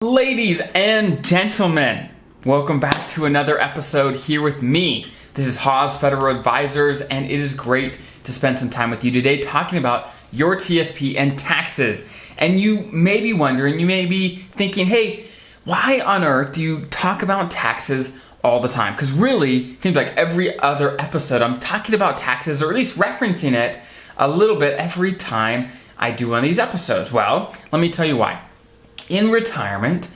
Ladies and gentlemen, welcome back to another episode here with me. This is Haas Federal Advisors, and it is great to spend some time with you today talking about your TSP and taxes. And you may be wondering, you may be thinking, hey, why on earth do you talk about taxes all the time? Because really, it seems like every other episode I'm talking about taxes, or at least referencing it a little bit every time I do one of these episodes. Well, let me tell you why. In retirement,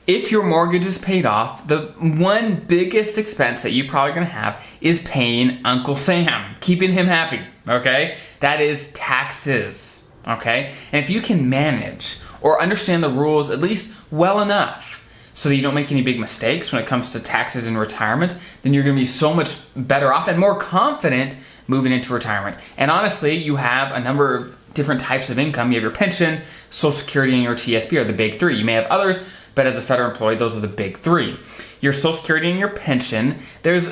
if your mortgage is paid off, the one biggest expense that you're probably gonna have is paying Uncle Sam, keeping him happy, okay? That is taxes, okay? And if you can manage or understand the rules at least well enough so that you don't make any big mistakes when it comes to taxes in retirement, then you're gonna be so much better off and more confident moving into retirement. And honestly, you have a number of different types of income. You have your pension, Social Security, and your TSP are the big three. You may have others, but as a federal employee, those are the big three. Your Social Security and your pension, there's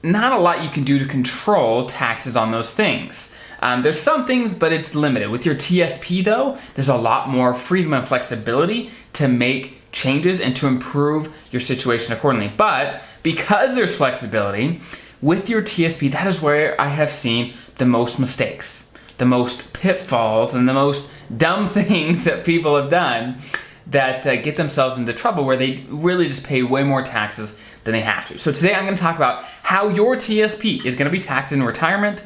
not a lot you can do to control taxes on those things. There's some things, but it's limited. With your TSP though, there's a lot more freedom and flexibility to make changes and to improve your situation accordingly. But because there's flexibility, with your TSP, that is where I have seen the most mistakes, the most pitfalls, and the most dumb things that people have done that get themselves into trouble where they really just pay way more taxes than they have to. So today I'm going to talk about how your TSP is going to be taxed in retirement,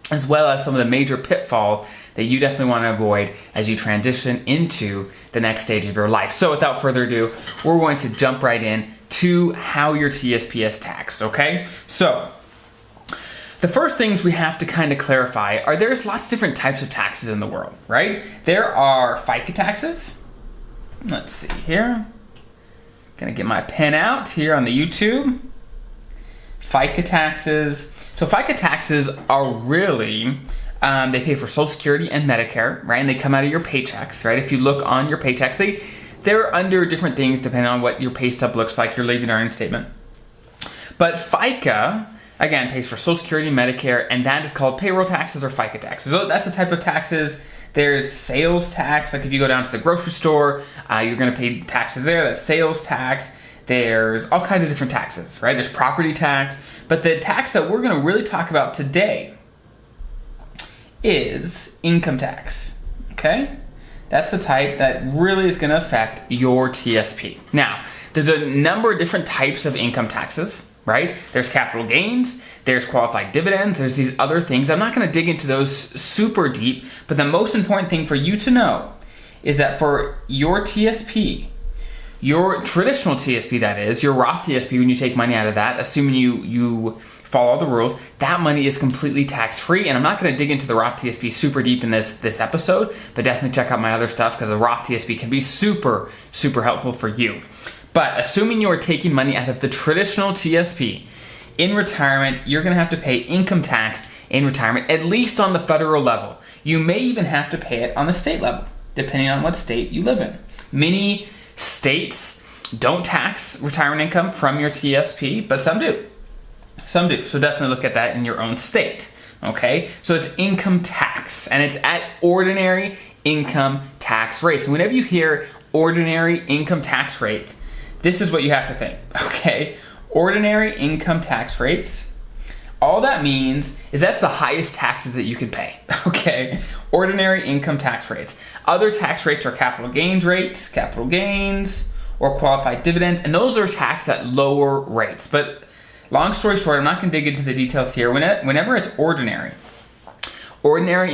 as well as some of the major pitfalls that you definitely want to avoid as you transition into the next stage of your life. So without further ado, we're going to jump right in to how your TSP is taxed, okay? So the first things we have to kind of clarify are there's lots of different types of taxes in the world, right? There are FICA taxes. Let's see here. Gonna get my pen out here on the YouTube. FICA taxes. So FICA taxes are really, they pay for Social Security and Medicare, right? And they come out of your paychecks, right? If you look on your paychecks, they're under different things depending on what your pay stub looks like, your leaving earnings statement. But FICA, again, pays for Social Security, Medicare, and that is called payroll taxes or FICA taxes. So that's the type of taxes. There's sales tax, like if you go down to the grocery store, you're gonna pay taxes there, that's sales tax. There's all kinds of different taxes, right? There's property tax, but the tax that we're gonna really talk about today is income tax, okay? That's the type that really is gonna affect your TSP. Now, there's a number of different types of income taxes, right? There's capital gains, there's qualified dividends, there's these other things. I'm not gonna dig into those super deep, but the most important thing for you to know is that for your TSP, your traditional TSP that is, your Roth TSP, when you take money out of that, assuming you follow all the rules, that money is completely tax-free. And I'm not gonna dig into the Roth TSP super deep in this episode, but definitely check out my other stuff because the Roth TSP can be super, super helpful for you. But assuming you are taking money out of the traditional TSP, in retirement, you're gonna have to pay income tax in retirement, at least on the federal level. You may even have to pay it on the state level, depending on what state you live in. Many states don't tax retirement income from your TSP, but some do. Some do, so definitely look at that in your own state, okay? So it's income tax, and it's at ordinary income tax rates. So whenever you hear ordinary income tax rates, this is what you have to think, okay? Ordinary income tax rates, all that means is that's the highest taxes that you can pay, okay? Ordinary income tax rates. Other tax rates are capital gains rates, capital gains, or qualified dividends, and those are taxed at lower rates. But long story short, I'm not gonna dig into the details here. Whenever it's ordinary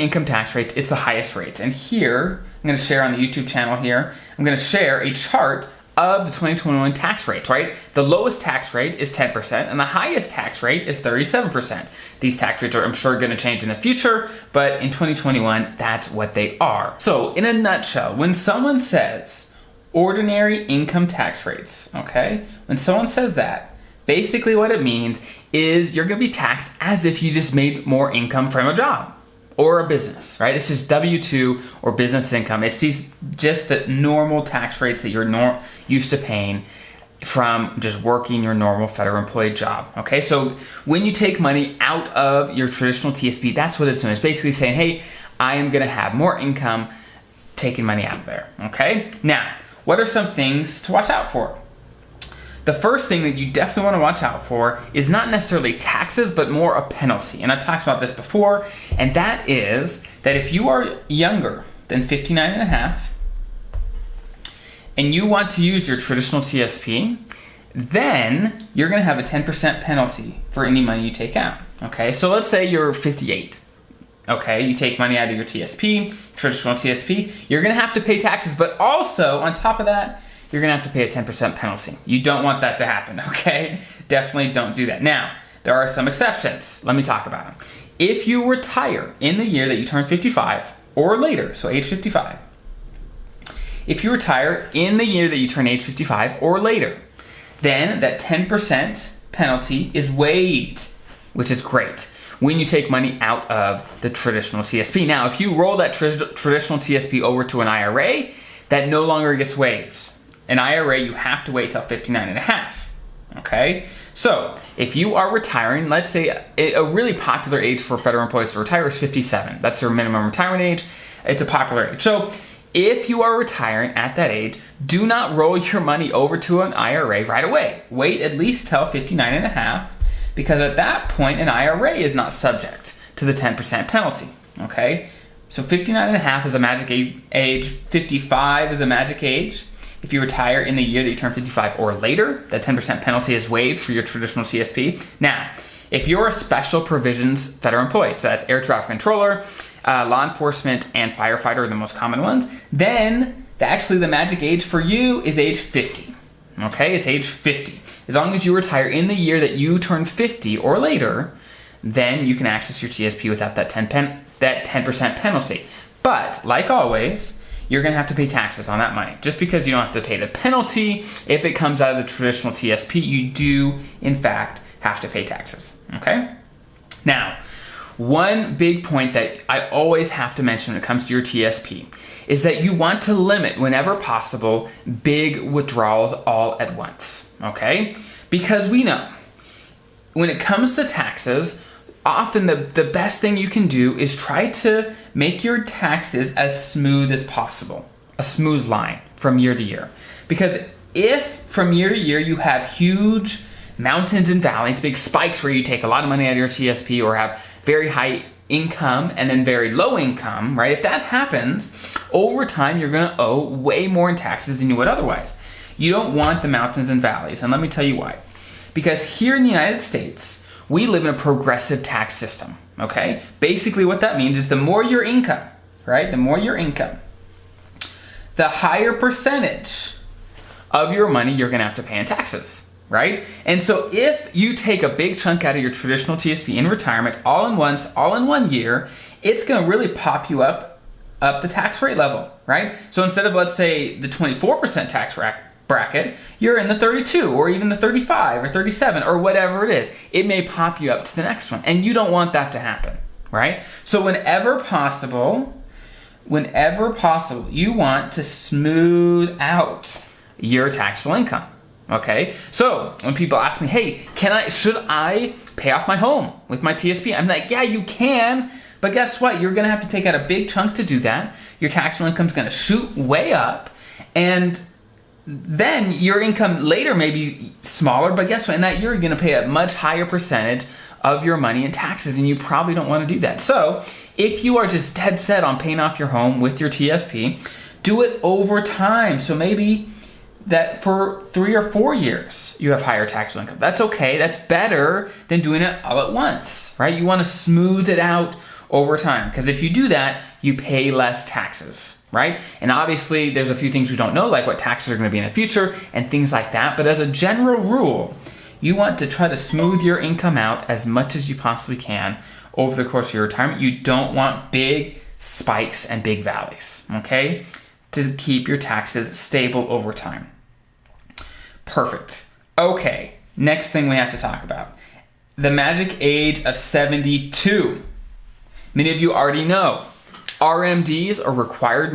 income tax rates, it's the highest rates. And here, I'm gonna share on the YouTube channel here, I'm gonna share a chart of the 2021 tax rates, right? The lowest tax rate is 10%, and the highest tax rate is 37%. These tax rates are, I'm sure, gonna change in the future, but in 2021, that's what they are. So, in a nutshell, when someone says ordinary income tax rates, okay? When someone says that, basically what it means is you're gonna be taxed as if you just made more income from a job or a business, right? It's just W-2 or business income. It's just the normal tax rates that you're used to paying from just working your normal federal employee job, okay? So when you take money out of your traditional TSP, that's what it's doing. It's basically saying, hey, I am gonna have more income taking money out of there, okay? Now, what are some things to watch out for? The first thing that you definitely want to watch out for is not necessarily taxes, but more a penalty. And I've talked about this before, and that is that if you are younger than 59 and a half, and you want to use your traditional TSP, then you're gonna have a 10% penalty for any money you take out, okay? So let's say you're 58, okay? You take money out of your TSP, traditional TSP, you're gonna have to pay taxes, but also on top of that, you're gonna have to pay a 10% penalty. You don't want that to happen, okay? Definitely don't do that. Now, there are some exceptions. Let me talk about them. If you retire in the year that you turn 55 or later, so age 55, if you retire in the year that you turn age 55 or later, then that 10% penalty is waived, which is great, when you take money out of the traditional TSP. Now, if you roll that traditional TSP over to an IRA, that no longer gets waived. An IRA, you have to wait till 59 and a half, okay? So, if you are retiring, let's say a really popular age for federal employees to retire is 57. That's their minimum retirement age. It's a popular age. So, if you are retiring at that age, do not roll your money over to an IRA right away. Wait at least till 59 and a half, because at that point, an IRA is not subject to the 10% penalty, okay? So 59 and a half is a magic age, 55 is a magic age. If you retire in the year that you turn 55 or later, that 10% penalty is waived for your traditional TSP. Now, if you're a special provisions federal employee, so that's air traffic controller, law enforcement, and firefighter are the most common ones, then actually the magic age for you is age 50. Okay, it's age 50. As long as you retire in the year that you turn 50 or later, then you can access your TSP without that 10% penalty. But like always, you're gonna have to pay taxes on that money. Just because you don't have to pay the penalty, if it comes out of the traditional TSP, you do in fact have to pay taxes, okay? Now, one big point that I always have to mention when it comes to your TSP is that you want to limit, whenever possible, big withdrawals all at once, okay? Because we know when it comes to taxes, often the best thing you can do is try to make your taxes as smooth as possible, a smooth line from year to year. Because if from year to year you have huge mountains and valleys, big spikes where you take a lot of money out of your TSP or have very high income and then very low income, right? If that happens, over time, you're gonna owe way more in taxes than you would otherwise. You don't want the mountains and valleys, and let me tell you why. Because here in the United States, we live in a progressive tax system, okay? Basically what that means is the more your income, right? The more your income, the higher percentage of your money you're gonna have to pay in taxes, right? And so if you take a big chunk out of your traditional TSP in retirement all in one year, it's gonna really pop you up the tax rate level, right? So instead of, let's say, the 24% tax bracket, you're in the 32 or even the 35 or 37 or whatever it is. It may pop you up to the next one, and you don't want that to happen, right? So whenever possible, you want to smooth out your taxable income. Okay, so when people ask me, hey, should I pay off my home with my TSP? I'm like, yeah, you can, but guess what? You're gonna have to take out a big chunk to do that. Your taxable income's gonna shoot way up, and then your income later may be smaller, but guess what? In that year, you're gonna pay a much higher percentage of your money in taxes, and you probably don't wanna do that. So if you are just dead set on paying off your home with your TSP, do it over time. So maybe that for 3 or 4 years, you have higher taxable income. That's okay, that's better than doing it all at once, right? You wanna smooth it out over time, because if you do that, you pay less taxes, right? And obviously, there's a few things we don't know, like what taxes are gonna be in the future and things like that, but as a general rule, you want to try to smooth your income out as much as you possibly can over the course of your retirement. You don't want big spikes and big valleys, okay? To keep your taxes stable over time. Perfect. Okay, next thing we have to talk about. The magic age of 72. Many of you already know. RMDs, or required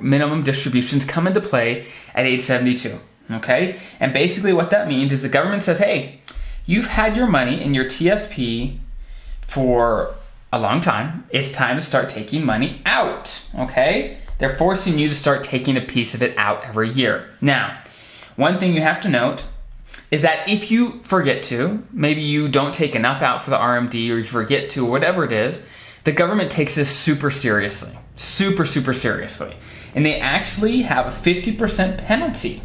minimum distributions, come into play at age 72, okay? And basically what that means is the government says, hey, you've had your money in your TSP for a long time. It's time to start taking money out, okay? they're forcing you to start taking a piece of it out every year. Now, one thing you have to note is that if you forget to, maybe you don't take enough out for the RMD or you forget to, or whatever it is, the government takes this super seriously, super seriously. And they actually have a 50% penalty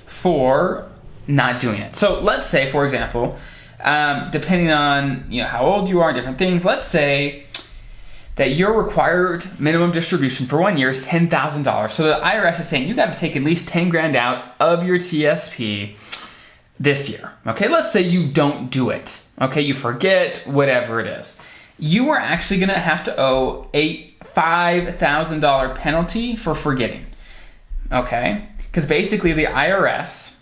for not doing it. So let's say, for example, depending on how old you are, different things, let's say that your required minimum distribution for 1 year is $10,000. So the IRS is saying you got to take at least 10 grand out of your TSP this year. Okay, let's say you don't do it. Okay, you forget, whatever it is. You are actually gonna have to owe a $5,000 penalty for forgetting. Okay, because basically the IRS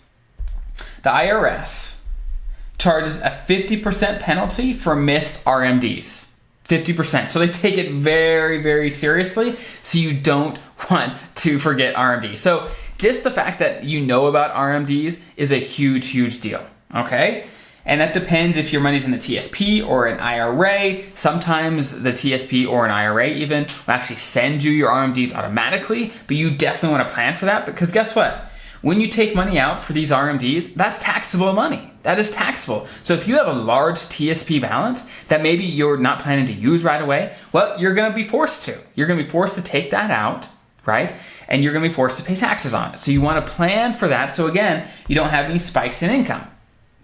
charges a 50% penalty for missed RMDs. 50%. So they take it very seriously, so you don't want to forget RMD. So just the fact that you know about RMDs is a huge deal, okay? And that depends if your money's in the TSP or an IRA. Sometimes the TSP or an IRA even will actually send you your RMDs automatically, but you definitely want to plan for that, because guess what? When you take money out for these RMDs, that's taxable money. That is taxable. So if you have a large TSP balance that maybe you're not planning to use right away, well, you're gonna be forced to. You're gonna be forced to take that out, right? And you're gonna be forced to pay taxes on it. So you wanna plan for that, so again, you don't have any spikes in income,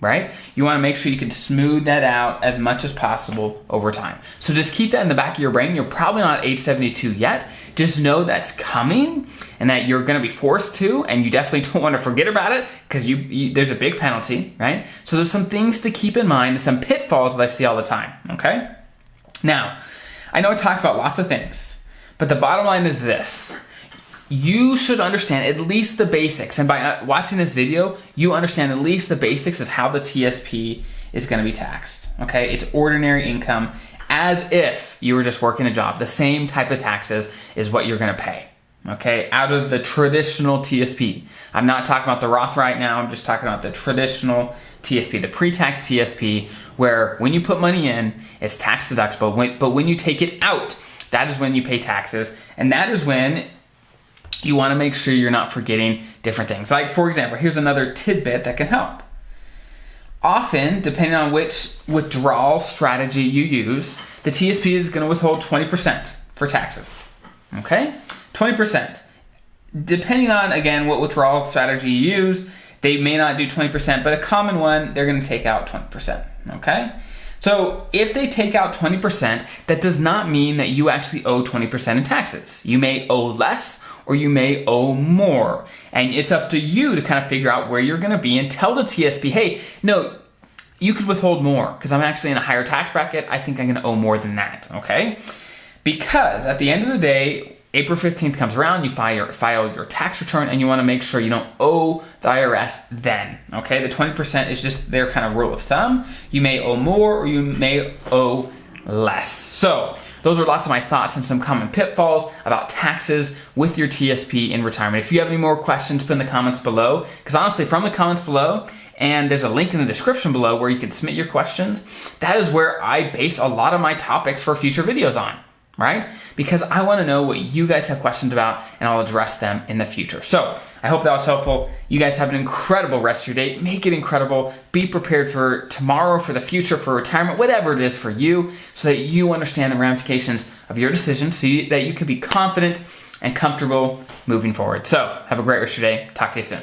right? You wanna make sure you can smooth that out as much as possible over time. So just keep that in the back of your brain. You're probably not age 72 yet. Just know that's coming and that you're gonna be forced to, and you definitely don't wanna forget about it, because there's a big penalty, right? So there's some things to keep in mind, some pitfalls that I see all the time, okay? Now, I know I talked about lots of things, but the bottom line is this. You should understand at least the basics, and by watching this video, you understand at least the basics of how the TSP is gonna be taxed, okay? It's ordinary income, as if you were just working a job. The same type of taxes is what you're gonna pay, okay? Out of the traditional TSP. I'm not talking about the Roth right now, I'm just talking about the traditional TSP, the pre-tax TSP, where when you put money in, it's tax deductible, but when you take it out, that is when you pay taxes, and that is when you want to make sure you're not forgetting different things. Like, for example, here's another tidbit that can help. Often, depending on which withdrawal strategy you use, the TSP is going to withhold 20% for taxes. Okay? 20%. Depending on, again, what withdrawal strategy you use, they may not do 20%, but a common one, they're going to take out 20%. Okay? So if they take out 20%, that does not mean that you actually owe 20% in taxes. You may owe less, or you may owe more. And it's up to you to kind of figure out where you're gonna be and tell the TSP, hey, no, you could withhold more because I'm actually in a higher tax bracket. I think I'm gonna owe more than that, okay? Because at the end of the day, April 15th comes around, you file your tax return, and you wanna make sure you don't owe the IRS then, okay? The 20% is just their kind of rule of thumb. You may owe more or you may owe less. So, those are lots of my thoughts and some common pitfalls about taxes with your TSP in retirement. If you have any more questions, put in the comments below, because honestly, from the comments below, and there's a link in the description below where you can submit your questions, that is where I base a lot of my topics for future videos on, right? Because I want to know what you guys have questions about, and I'll address them in the future. So I hope that was helpful. You guys have an incredible rest of your day. Make it incredible. Be prepared for tomorrow, for the future, for retirement, whatever it is for you, so that you understand the ramifications of your decision, so that you can be confident and comfortable moving forward. So have a great rest of your day. Talk to you soon.